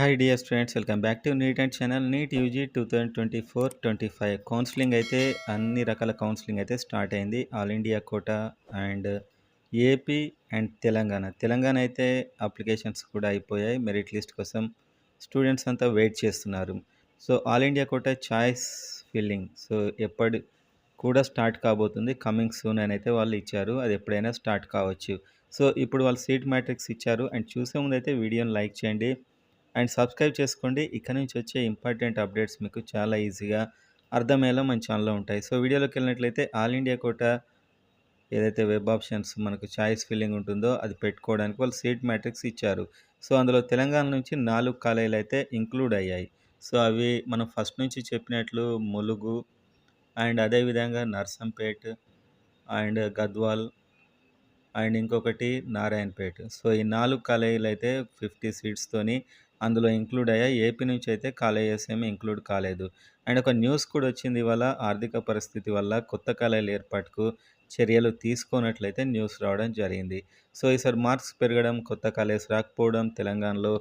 Hi dear students, welcome back to NEET and channel. NEET UG 2024-25 counselling అయితే అన్ని రకాల counselling అయితే start అయింది. All India quota and AP and Telangana అయితే applications కూడా అయిపోయాయి. మెరిట్ లిస్ట్ కోసం స్టూడెంట్స్ అంతా వెయిట్ చేస్తున్నారు. So all India quota choice filling ఎప్పటి కూడా స్టార్ట్ కాబోతుంది. కమింగ్ సూన్ అని అయితే వాళ్ళు ఇచ్చారు. అది ఎప్పుడైనా స్టార్ట్ కావచ్చు. సో ఇప్పుడు వాళ్ళు సీట్ మ్యాట్రిక్స్ ఇచ్చారు. అండ్ చూసే ముందు అయితే వీడియోని లైక్ చేయండి అండ్ సబ్స్క్రైబ్ చేసుకోండి. ఇక్కడ నుంచి వచ్చే ఇంపార్టెంట్ అప్డేట్స్ మీకు చాలా ఈజీగా అర్థమయ్యేలా మన ఛానల్లో ఉంటాయి. సో వీడియోలోకి వెళ్ళినట్లయితే ఆల్ ఇండియా కోటా ఏదైతే వెబ్ ఆప్షన్స్ మనకు చాయిస్ ఫిల్లింగ్ ఉంటుందో అది పెట్టుకోవడానికి వాళ్ళు సీట్ మ్యాట్రిక్స్ ఇచ్చారు. సో అందులో తెలంగాణ నుంచి 4 కాలేజీలు అయితే ఇంక్లూడ్ అయ్యాయి. సో అవి మనం ఫస్ట్ నుంచి చెప్పినట్లు ములుగు అండ్ అదేవిధంగా నర్సంపేట్ అండ్ గద్వాల్ అండ్ ఇంకొకటి నారాయణపేట్. సో ఈ 4 కాలేజీలు అయితే 50 సీట్స్తోని అందులో ఇంక్లూడ్ అయ్యాయి. ఏపీ నుంచి అయితే కాలేజెస్ ఏమి ఇంక్లూడ్ కాలేదు. అండ్ ఒక న్యూస్ కూడా వచ్చింది ఇవాళ, ఆర్థిక పరిస్థితి వల్ల కొత్త కాలేజీల ఏర్పాటుకు చర్యలు తీసుకోనట్లయితే న్యూస్ రావడం జరిగింది. సో ఈసారి మార్క్స్ పెరగడం, కొత్త కాలేజెస్ రాకపోవడం, తెలంగాణలో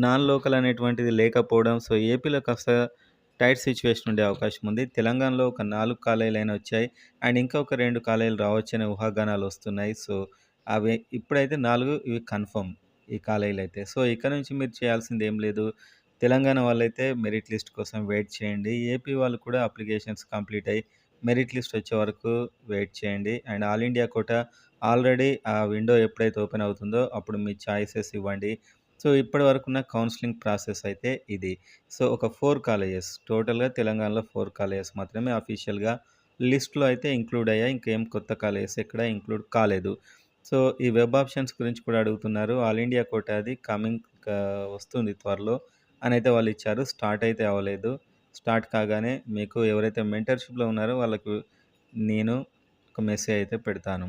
నాన్ లోకల్ అనేటువంటిది లేకపోవడం, సో ఏపీలో కాస్త టైట్ సిచ్యువేషన్ ఉండే అవకాశం ఉంది. తెలంగాణలో ఒక 4 కాలేజీలైనా వచ్చాయి అండ్ ఇంకా ఒక 2 కాలేజీలు రావచ్చనే ఊహాగానాలు వస్తున్నాయి. సో అవి ఇప్పుడైతే 4 ఇవి కన్ఫర్మ్ ఈ కాలేజీలైతే. సో ఇక నుంచి మీరు చేయాల్సింది ఏం లేదు. తెలంగాణ వాళ్ళైతే మెరిట్ లిస్ట్ కోసం వెయిట్ చేయండి. ఏపీ వాళ్ళు కూడా అప్లికేషన్స్ కంప్లీట్ అయ్యి మెరిట్ లిస్ట్ వచ్చే వరకు వెయిట్ చేయండి. And all India quota already ఆ విండో ఎప్పుడైతే ఓపెన్ అవుతుందో అప్పుడు మీ చాయిసెస్ ఇవ్వండి. సో ఇప్పటి వరకున్న కౌన్సిలింగ్ ప్రాసెస్ అయితే ఇది. సో ఒక 4 కాలేజెస్ టోటల్‌గా తెలంగాణలో 4 కాలేజెస్ మాత్రమే అఫీషియల్‌గా లిస్ట్‌లో అయితే ఇంక్లూడ్ అయ్యాయి. ఇంకేం కొత్త కాలేజెస్ ఎక్కడ ఇంక్లూడ్ కాలేదు. సో ఈ వెబ్ ఆప్షన్స్ గురించి కూడా అడుగుతున్నారు. ఆల్ ఇండియా కోటాది కమింగ్ వస్తుంది త్వరలో అనైతే వాళ్ళు ఇచ్చారు. స్టార్ట్ అయితే అవ్వలేదు. స్టార్ట్ కాగానే మీకు ఎవరైతే మెంటర్‌షిప్‌లో ఉన్నారో వాళ్ళకు నేను ఒక మెసేజ్ అయితే పెడతాను.